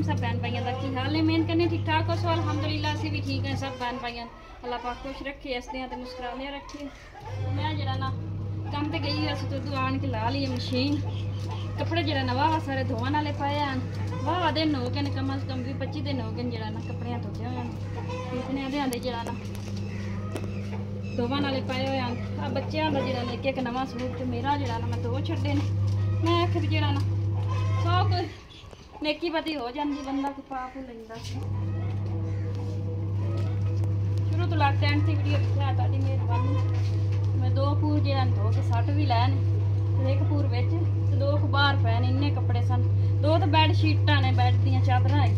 सब बहन भाइयों का की हाल है। मेहनत करने ठीक ठाक हो सो अलहमदुलिल्लाह से भी ठीक है सब बहन भाइयों। अल्लाह पाक खुश रखे हंसदियां तो मुस्कुराने रखे। मैं जरा ना काम ते गई वैसे तो आन के ला ली मशीन कपड़े जरा ना वाह सारे धोने वाले पाए हैं। वाह दिन हो गए कम अज कम भी 25 दिन हो गए जरा ना कपड़े धोते हुए इतने आधे जरा ना धोवन वाले पाए हुए हैं। बच्चों का जरा एक एक नवा सूट मेरा जरा ना मैं दो छड्डे ने। मैं आखिर जरा ना सब नेकी पति हो जाती बंदा को पाप लेंदा। शुरू तो लास्ट एंड से वीडियो दिखा ताड़ी मेहरबानी। मैं दो पूर जरा धो के सट भी लैन एक पूर बिच ते दो बाहर पे ने इन्ने कपड़े सन। दो तो बैड शीटां ने बैड दी चादरां आई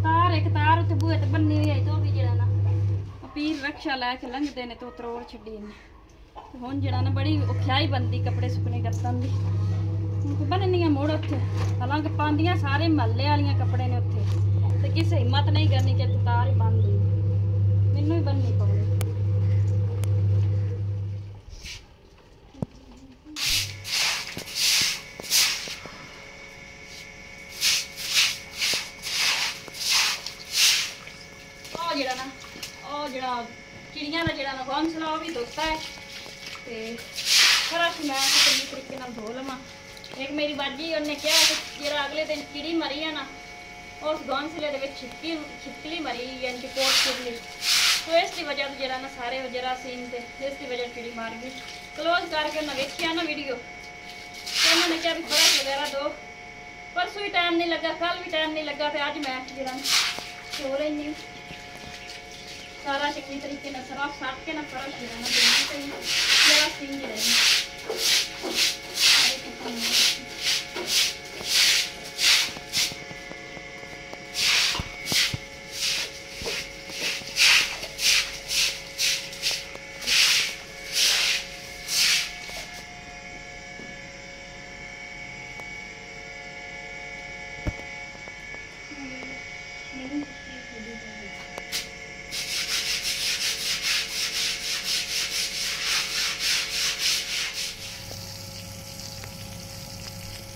तार एक तार उत्ते बूहे ते बन्नी हुई आई तो भी जरा ना पीर रक्षा लैके लंघते ने तो त्रोड़ छड्डी ने। हुण जरा ना बड़ी औखियाई बनती कपड़े सुकने गत्तन दी बननियां मुड़ उत्थे हालांकि पांदियां सारे महल्ले वालियां कपड़े ने उत्थे ते किसे हिम्मत नहीं करनी कि तू तार ही बन दी मैनू ही बननी पौनी। जरा चिड़िया का जरा घोंसला भी धोता है तो फर्श मैं चंगी तरीके धो लवा। एक मेरी बाजी उन्हें कहा कि जरा अगले दिन चिड़ी मरी है ना उस घोंसले छिपकली मरी यानी कि कोट छिपली तो इसकी वजह से जरा ना सारे जरासीम थे इसकी वजह चिड़ी मार गई। क्लोज करके उन्हें वेखिया ना वीडियो तो उन्होंने कहा भी फर्श वगैरह दो। परसों भी टाइम नहीं लगा कल भी टाइम नहीं लगा तो अज मैं जरा धो लेनी सारा चंगी तरीके सरफ सट के ना फर्श जरा सीन रही।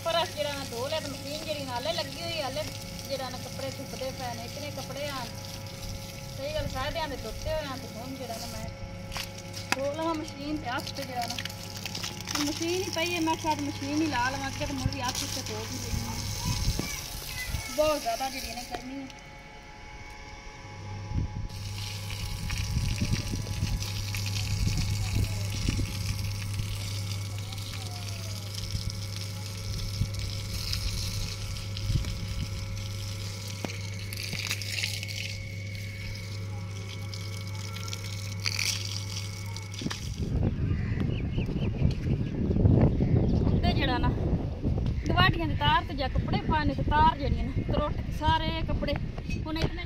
फर्श जरा ना धो लिया तो मशीन जी नाले लगी हुई हाले जरा ना कपड़े सुकते पे ने इतने कपड़े आ सही गल सारे ध्यान धोते हुए तो हम जरा ना मैं धो लवा मशीन पे हथ से जरा ना मशीन ही पई है मैं शायद मशीन ही ला लवा के तो मुड़ भी हथ से धो भी लेनी बहुत ज़्यादा जी ने गर्मी है। जरा ना गवाटियां की तार तो जा कपड़े पाने तो तार जड़ियां ना त्रुट सारे कपड़े हूँ इतने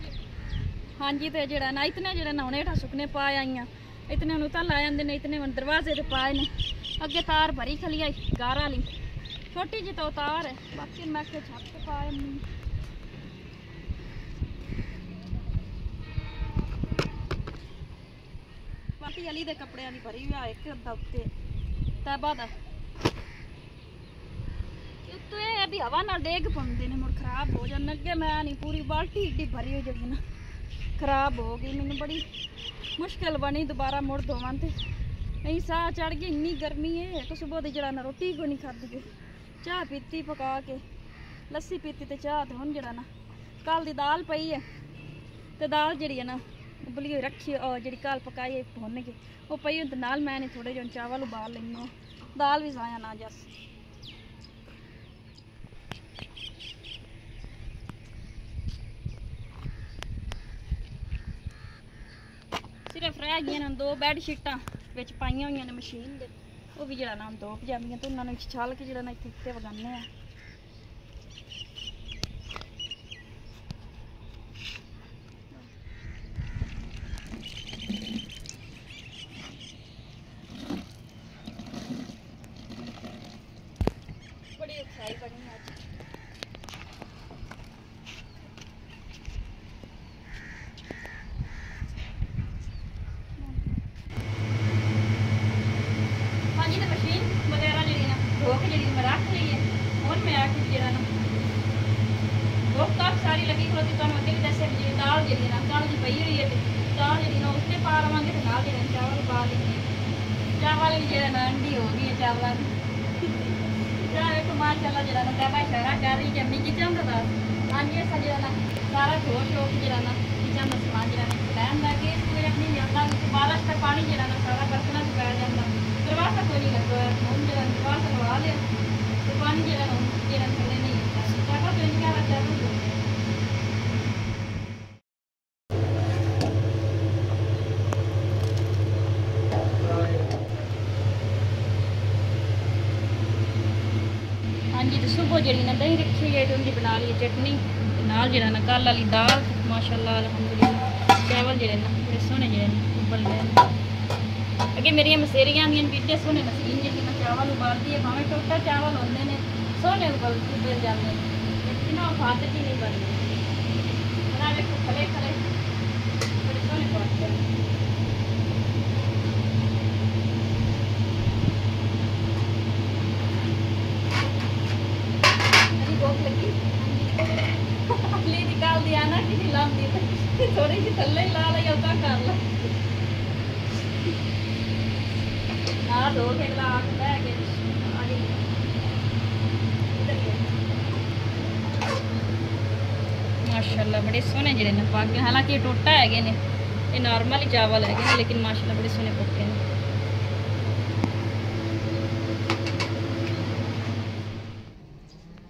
हाँ जी तो जरा ना इतने जरा ना हेठा सुकने पाए आईया इतने हूँ उतां ला जाते हैं इतने दरवाजे तो पाए ने अगे तार भरी खली आई गार वाली छोटी जी तो तार है बाकी मैं छत पाए बाकी अली के कपड़े की भरी हुआ एक अद्धा उत्ते तैबा दा तो ये अभी हवा ना डेग पाते ने मुड़ खराब हो जाने अगे मैं नहीं पूरी बाल्टी एड्डी भरी हो जाएगी ना खराब हो गई मैंने बड़ी मुश्किल बनी दोबारा मुड़ धोवां ते नहीं साह चढ़ गई इन्नी गर्मी है तो सुबह की जरा ना रोटी को नहीं खाती गई चाह पीती पका के लस्सी पीती तो चाह तो हम जरा ना कल की दाल पई है तो दाल जी है ना उबली हुई रखी जी कल पकाई भुन के वो पई तो नाल मैं नहीं थोड़े जो चावल उबाल लेंगे दाल भी जाया ना जस सिर्फ रह गई ना दो बैडशीटा बिच पाइया हुई ने मशीन दे वो भी जरा ना दो पजामियां तो उन्होंने छाल के जरा ना इतने वगाने बड़ी उत्साही बनी अज मशीन वगैरह जी धो के जी मैं रख ली है और मैं आके ਜਿਹੜੀ ਨਾ ਚਾਹ ਦੀ ਪਈ ਹੋਈ ਹੈ ਤੇ ਚਾਹ ਜਿਹੜੀ ਨਾ ਉੱਤੇ ਪਾ ਲਵਾਂਗੇ ਤੇ ਨਾਲ ਜਿਹੜੇ ਚਾਵਲ ਪਾ ਲਈਏ। ਚਾਵਲ ਵੀ ਜਿਹੜਾ ਨਾ ਅੰਡੀ ਹੋ ਗਈ ਹੈ ਚਾਵਲਾਂ ਦੀ। ਚਾਹ ਵੇਖੋ ਮਾਸ਼ਾਅੱਲਾ ਜਿਹੜਾ ਨਾ ਤੈਬਾ ਇਸ਼ਾਰਾ ਕਰ ਰਹੀ ਕਿ ਅੰਮੀ ਕਿਚਨ ਦਾ ਦੱਸ। ਹਾਂਜੀ ਅਸਾਂ ਜਿਹੜਾ ਨਾ ਸਾਰਾ ਧੋ ਧੋ ਕੇ ਜਿਹੜਾ ਨਾ ਕਿਚਨ ਦਾ ਸਮਾਨ ਜਿਹੜਾ ਨਾ ਲੈਣ ਦਾ ਕਿ ਕੋਈ ਆਪਣੀ ਜਾਂਦਾ ਬਾਰਿਸ਼ ਦਾ ਪਾਣੀ ਜਿਹੜਾ ਨਾ ਸਾਰਾ ਬਰਤਨਾਂ 'ਚ ਪੈ ਜਾਂਦਾ। ਦਰਵਾਜ਼ਾ ਕੋਈ ਨਹੀਂ ਲੱਗਾ ਹੋਇਆ ਹੁਣ ਜਿਹੜਾ ਦਰਵਾਜ਼ਾ ਲਵਾ ਲਿਆ ਤੇ ਪਾਣੀ ਜਿਹੜਾ ਨਾ ਜਿਹੜਾ ਥੱਲੇ ਨਹੀਂ ਹੁੰਦਾ। ਚਾਹ ਤੋਂ ਇੰਨਾ ਰੱਖਿਆ ਤਾਂ ਹਾਂਜੀ तो सुबह जी ना दही रखी है उनकी बना ली चटनी नाल जरा ना कल वाली दाल माशाल्लाह अल्हम्दुलिल्लाह चावल जड़े ना बड़े सोहने जड़े उबल गए अगे मेरिया मसेरियां दी बीटे सोहने मशीन जी मैं चावल उबालती है भावें टोटा चावल होंगे ने सोहने उबल जाते हैं लेकिन खाते ही नहीं बनते बना देखो खले खले बड़े सोहने बनते हैं। निकाल दिया ना कि लाती थोड़ी सी थले ला ली उदा कर ला ना धो के ला के माशाल्लाह बड़े सोहने जेडे ने पक हालांकि टोटा है ने ये नॉर्मल ही चावल है लेकिन माशाल्लाह बड़े सोहने पके ने।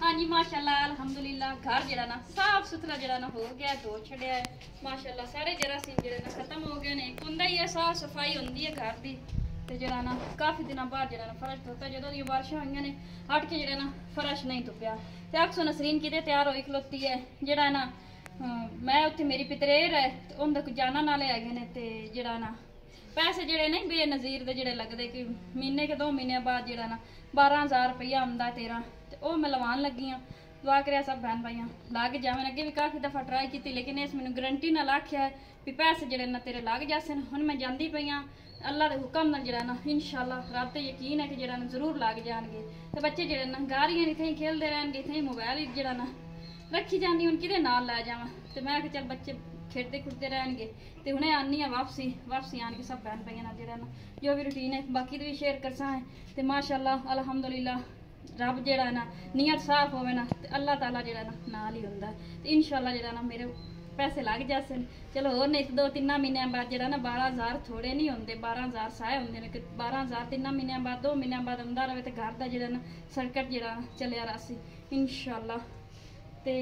हाँ जी माशाल्लाह अल्हम्दुलिल्लाह घर जरा ना साफ सुथरा जरा ना हो गया धो छड़िया है माशाल्लाह सारे जरासीम जड़े ना खत्म हो गए ने। हुंदा ही है साफ सफाई होंदी है घर की ते जरा ना काफ़ी दिनों बाद जरा ना फर्श धोता जो दी बारिशां हुई ने हट के जरा ना फर्श नहीं धुपिया ते अक्सो नसरीन किते तैयार होई खलोती है जरा ना मैं उत्थे मेरी पितरेर है ते उंदे जाना नाले आ गए ने ते जरा ना पैसे जड़े नहीं बेनज़ीर दे जड़े लगदे कि महीने के 2 महीने बाद जरा ना 12,000 रुपया आंदा 13 ते ओ मैं लवान लगी हाँ। दुआ कर सब बहन भाइयां लग जावन अगे भी काफ़ी दफ़ा ट्राई की लेकिन इस मैंने गारंटी नाल आख्या है भी पैसे जड़े ना तेरे लग जासे हुण मैं जांदी पई हाँ अल्लाह के हुक्म नाल जड़ा ना इंशाअल्लाह रब ते यकीन है कि जड़ा ना जरूर लग जाएंगे ते बच्चे जड़े ना गारियां इत्थे खेलते रहणगे इत्थे मोबाइल जड़ा ना रखी जानी हुण किहदे नाल लै जावां ते मैं कि चल बच्चे खेडते खुडते रहणगे ते हुणे आनी आ वापसी आन के सब बहन भाइयां नाल जड़ा ना जो भी रूटीन है बाकी तो भी शेयर करसा है ते माशाअल्लाह अल्हम्दुलिल्लाह रब जड़ा ना नीयत साफ होवे ना ते अल्लाह ताला जड़ा ना नाल ही हुंदा ते इंशाअल्लाह जड़ा ना मेरे पैसे लग जासन। चलो होर नहीं 2-3 महीनों बाद जड़ा ना 12,000 थोड़े नहीं होंगे 12,000 साए होंगे ने कि 12,000 3 महीनों बाद 2 महीनों बाद आंदा रहे तो घर का जड़ा ना सर्कट जड़ा चलिया रहा इंशाअल्लाह। ते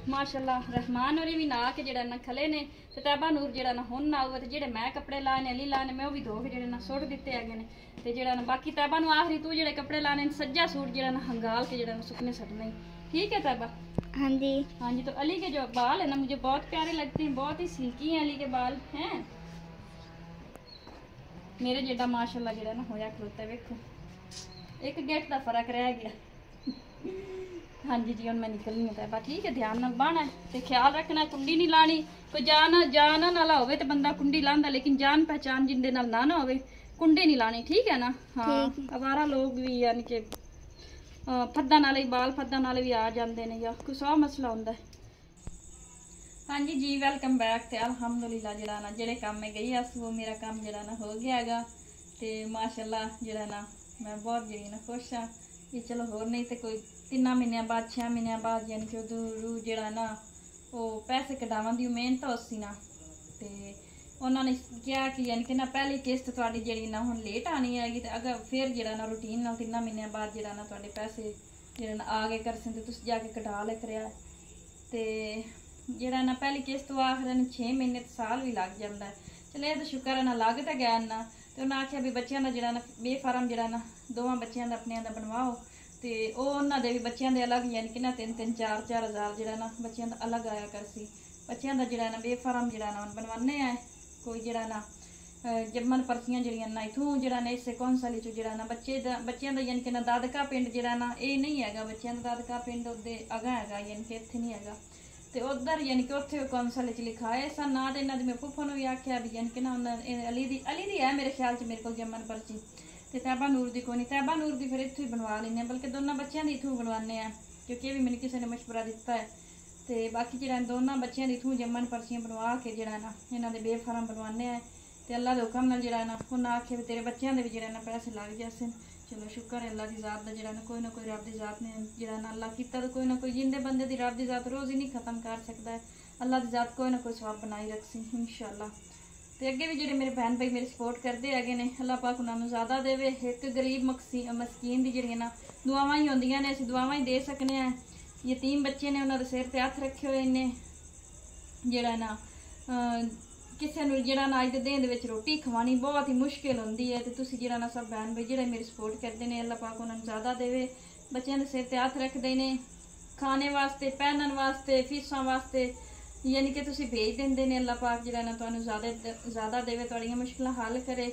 माशाअल्लाह रहमान होरी भी ना के जड़ा ना खले ने ते तैबा नूर जड़ा ना हुन ना होवे ते जेड़े मैं कपड़े लाने अली लाने मैं वो भी धो के जड़े ना सुट दिते है ने ते जड़ा ना बाकी तैबा नू आखरी तू जेड़े कपड़े लाने सज्जा सूट जड़ा ना हंगाल के जड़ा ना सुकने सटने ठीक है तैबा। हाँ जी हाँ जी। तो अली के जो बाल है ना मुझे बहुत प्यारे लगते हैं बहुत ही सिल्की हैं अली के बाल हैं मेरे जेड़ा माशाल्लाह जड़ा ना होया खलोता वेखो एक गेट का फर्क रह गया। हाँ जी जी हम मैं निकलनी है तैबा ठीक है ध्यान नाल बाहना ते ख्याल रखना कुंडी नहीं लानी कोई जान नाला होवे ते बंदा कुंडी लांदा लेकिन जान पहचान जिंदे नाल ना होवे कुंडी नहीं लानी ठीक है ना। हाँ अवारा लोग भी यानी कि फद्दा नाले बाल फद्दा नाले भी आ जाते हैं या कुछ और मसला होंदा है। हाँ जी जी वेलकम बैक ते अल्हम्दुलिल्लाह जड़ा ना जेड़े काम में गई अस वो मेरा काम जड़ा ना हो गया हैगा ते माशाल्लाह जड़ा ना मैं बहुत जड़ी ना खुश हाँ ये चलो होर नहीं तो कोई 3 महीनों बाद 6 महीनों बाद यानी कि उदू जड़ा ना वो पैसे कढावन की मेहनत उसी ना ते उन्होंने कहा कि यानी कि ना पहली किस्त थोड़ी जी ना हुण लेट आनी हैगी तो अगर फिर जरा ना रूटीन ना 3 महीनों बाद जरा ना थोड़े पैसे जरा ना आ गए कर सकते तुम जाके कटा ले कर ते जरा ना पहली किस्त आखिर 6 महीने तो साल भी लग जाता है। चलो ये तो शुक्र है ना लग तो गया ना तो उन्हें आख्या भी बच्चों का जरा ना बेफार्म जरा ना 2 बच्चों का अपने का बनवाओ तो उन्होंने भी बच्चों के अलग यानी कि ना 3-3 4-4 हज़ार जरा ना बच्चों का अलग आया कर सी बच्चों का जरा ना बेफार्म जरा ना बनवाने हैं कोई जरा ना जम्मन पर्चियां जड़ियां ना इथों जरा ना इस कौंसल चो जरा ना बच्चों का यानी कि ना दादका पिंड जरा ना ये नहीं है बच्चों का दादका पिंड उदे अगा है यानी कि इत्थे नहीं है तो उधर यानी कि उत्थे कौंसल लिखाए सन ना तो इन्होंने मैं फुफा ने भी आख्या भी यानी कि ना अली दी है मेरे ख्याल से मेरे को जम्मन पर्ची तो तैबा नूर की कोई नहीं तैबा नूर की फिर इतों ही बनवा लें बल्कि दोनों बच्चों की इतों बनवाने हैं क्योंकि ये भी मैंने किसी ने मशवरा दिता है ਤੇ ਬਾਕੀ ਜਿਹੜਾ ਦੋਨਾਂ ਬੱਚਿਆਂ ਦੀ ਇਥੋਂ ਜੰਮਣ ਪਰਚੀਆਂ ਬਣਵਾ ਕੇ ਜਿਹੜਾ ਨਾ ਇਹਨਾਂ ਦੇ ਬੇਫਾਰਮ ਬਣਵਾਉਂਦੇ ਆ ਤੇ ਅੱਲਾ ਦੇ ਹੁਕਮ ਨਾਲ ਜਿਹੜਾ ਨਾ ਉਹਨਾਂ ਆਖੇ ਵੀ ਤੇਰੇ ਬੱਚਿਆਂ ਦੇ ਵੀ ਜਿਹੜਾ ਨਾ ਪੈਸੇ ਲੱਗ ਜਾਸਨ। चलो शुक्र है अल्लाह की ज़ात का जरा ना कोई रब की ज़ात ने जरा ना अल्लाह किया तो कोई ना कोई जिंदे बंदे की रब की ज़ात रोज़ ही नहीं खत्म कर सकता है। अल्लाह की ज़ात कोई ना कोई स्वाब बनाई रखसी इंशाअल्लाह। तो अगे भी जो मेरे भैन भाई मेरी सपोर्ट करते है ने अल्लाह पाक उन्होंने ज़्यादा देवे। एक गरीब मस्कीन की जड़ियाँ ना दुआवां ही होंदियां ने, असीं दुआवां ही दे सकने हैं। यतीम बच्चे ने उन्होंने सिर ते हथ रखे हुए ने जड़ा ना किसी ने जरा ना अज के दिन रोटी खवानी बहुत ही मुश्किल होंदी है। तो तुसीं जरा ना सब बहन भाई जो मेरी सपोर्ट करते हैं अल्लाह पाक उन्होंने ज़्यादा देवे। बच्चों के सिर ते हथ रखते हैं खाने वास्ते, पहनने वास्ते, फीसा वास्ते, यानी कि तुसीं भेज देंदे ने। अल्लाह पाक जरा ना तुहानूं ज़्यादा देवे, तुहाड़ियां मुश्किलां हल करे।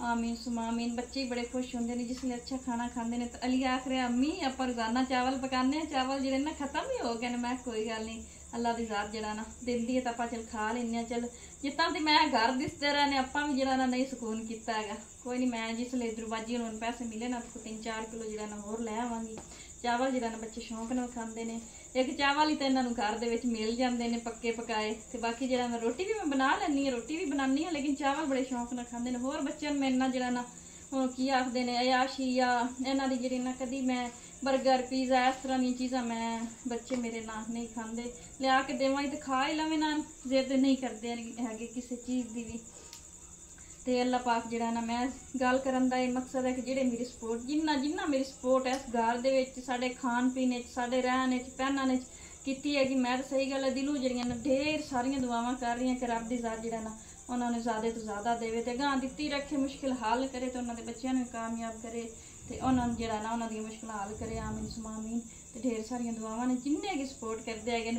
आमीन सुमा आमीन। बच्चे बड़े खुश होंदे ने जिसले अच्छा खाना खांदे ने। तो अली आख रहा अम्मी आप रोजाना चावल पकाने, चावल जो ना खत्म ही हो गए। मैं कोई गल नहीं, अल्लाह की ज़ात जरा ना दिंदी है तो आप चल खा लें। चल जितना तो मैं घर दिसते रहने आप भी जरा ना नहीं सुकून किया है। कोई नहीं, मैं जिसले दरवाजी हूँ पैसे मिले ना तो 3-4 किलो जरा ना होर लै आवांगी। चावल जरा ना बच्चे शौक नाल खांदे ने। एक चावल ही तो इन्होंने घर दे मिल जाते हैं पक्के पकाए। तो बाकी जरा ना रोटी भी मैं बना लैनी है, रोटी भी बनानी है, लेकिन चावल बड़े शौक नाल खांदे ने। होर बच्चों मेरे ना जरा ना की आखते हैं अयाशी या इन्हों की जी ना कभी मैं बर्गर पीज़ा इस तरह दी चीज़ा मैं बच्चे मेरे ना नहीं खाते। लिया के देवां तो खा ही लवे ना, जिद नहीं करते है किसी चीज़ की भी। तो अल्लाह पाक जरा ना मैं गल करन दा ये मकसद है कि जेडे मेरी सपोर्ट जिन्ना मेरी सपोर्ट है इस घर दे विच साडे खान पीने साडे रहने पहनने कीती है कि मैं तो सही गल है दिलों जड़ियां ना ढेर सारियां दुआवां कर रही हैं कि रब दी ज़ात जरा ना उन्होंने ज़्यादा तो ज़्यादा देवे ते गां दित्ती रखे, मुश्किल हल करे तो उन्होंने बच्चों को कामयाब करे तो उन्होंने जरा ना उन्होंने मुश्किल हल करे। आमीन सुमा आमीन। तो ढेर सारियां दुआवां ने जिन्ने की सपोर्ट करते हैं।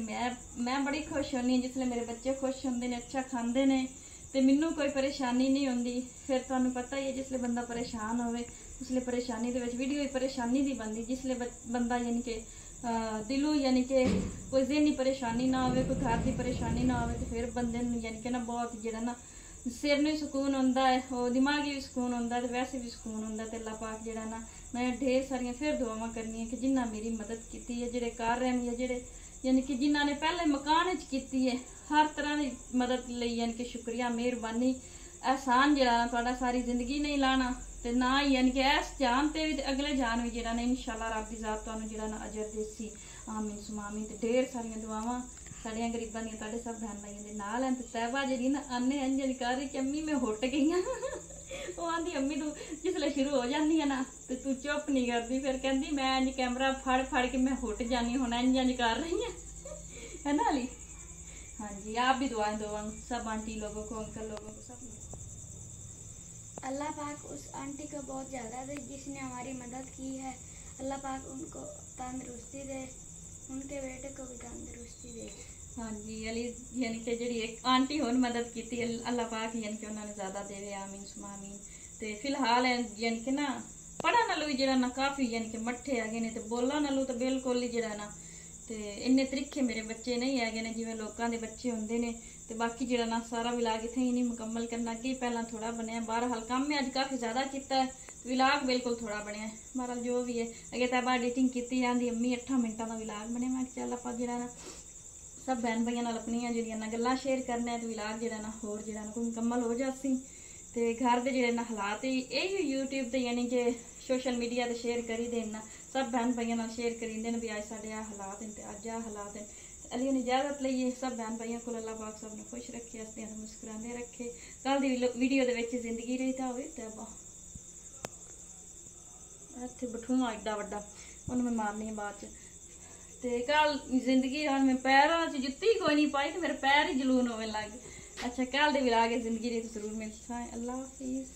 मैं बड़ी खुश होनी हूँ जिसले मेरे बच्चे खुश होंदे ने, अच्छा खांदे ने तो मैनू कोई परेशानी नहीं होंदी। फिर तुहानू पता ही है जिसले बंदा परेशान होवे उसले परेशानी दे विच वीडियो ही परेशानी दी बनदी। जिसले बंदा यानी कि दिलों यानी कि कोई ज़हनी परेशानी ना होवे, कोई घर की परेशानी ना होवे तो फिर बंदे यानी कि ना बहुत जरा ना सिर में सुकून होंदा है और दिमागी भी सुकून होंदा है तो वैसे भी सुकून होंदा है। तो अल्लाह पाक जरा ना मैं ढेर सारियां फिर दुआवां करनी है कि जिन्ना मेरी मदद की है, जेडे कर रहे हैं, जेडे यानी कि जिन्हों ने पहले मकान की है हर तरह की मदद लई यानी कि शुक्रिया मेहरबानी। एहसान जरा ना तुहाडा सारी जिंदगी नहीं लाना तो ना ही यानी कि इस जान ते भी अगले जान भी जरा ना इंशाअल्लाह रब दी ज़ात तुहानू जरा ना अजर देसी। आमीन सुमा आमीन। तो ढेर सारियां दुआवां साड़ियां गरीबां दियां तुहाडे सब बहन भाइयों दे नाल हैं। तो तैबा जी ना आने अंजन कर रही कि अम्मी मैं हुट गई हाँ वो आंदी अम्मी तू जिसले शुरू हो जाती है ना तो तू चुप नहीं करती, फिर कहती मैं अंज कैमरा फड़ फड़ के मैं हुट जानी हूँ अंज कर रही है ना अली। हाँ जी, आप भी दुआएं दो सब आंटी लोगों को, अंकल लोगों को, सब। अल्लाह पाक उस आंटी को बहुत ज़्यादा दे जिसने हमारी मदद की है। अल्लाह पाक उनको तंदुरुस्ती दे, उनके बेटे को भी तंदुरुस्ती दे। हाँ जी अली यानी कि जी एक आंटी होने मदद की अल्लाह पाक यानी कि उन्होंने ज़्यादा देवे। आमीन सुमा आमीन। तो फिलहाल यानी कि ना पढ़ा नालों भी जरा ना काफ़ी यानी कि मट्ठे है ने तो बोला नालों तो बिल्कुल ही जरा ना तो इन्ने तरीके मेरे बच्चे नहीं है ने जिवें लोगों के बच्चे होंदे ने। तो बाकी जरा ना सारा विलाग इत्थे ही नहीं मुकम्मल करना, अगे पहला थोड़ा बनया बहरहाल काम में अज काफ़ी ज़्यादा किया है तो विलाग बिल्कुल थोड़ा बनया है। बहरहाल जो भी है अगे तो एडिटिंग की आँदी अम्मी 8 मिनटों का विलाग बने। मैं चल आप जरा ना सब बहन भाइयों नाल अपनियां जिहड़ियां ना गल्लां शेयर करने तो विलाग जरा ना होर जरा ना कोई मुकम्मल हो जासी। तो घर के जोड़े ना हालात यही यूट्यूब पर यानी कि सोशल मीडिया पर शेयर करी देना, सब बहन भाइयों नाल शेयर करी देन भी अज साडे आ हालात हैं तो अज आ हालात हैं। अली ने इजाजत लईए सब बहन भाइयों को अल्लाह पाक सब ने खुश रखे, हसदे मुस्कुराते रखे। कल की वीडियो के जिंदगी रहता हो इत्थे बठूआ एडा वड्डा उन्हें मैं मारनी है बाद तो कल जिंदगी हम मैं पैरों से जुत्ती कोई नहीं पाई तो मेरे पैर ही जलून होने लग गए। अच्छा कल दे विलाग जिंदगी रही तो जरूर मिल पाए। अल्लाह हाफिज़।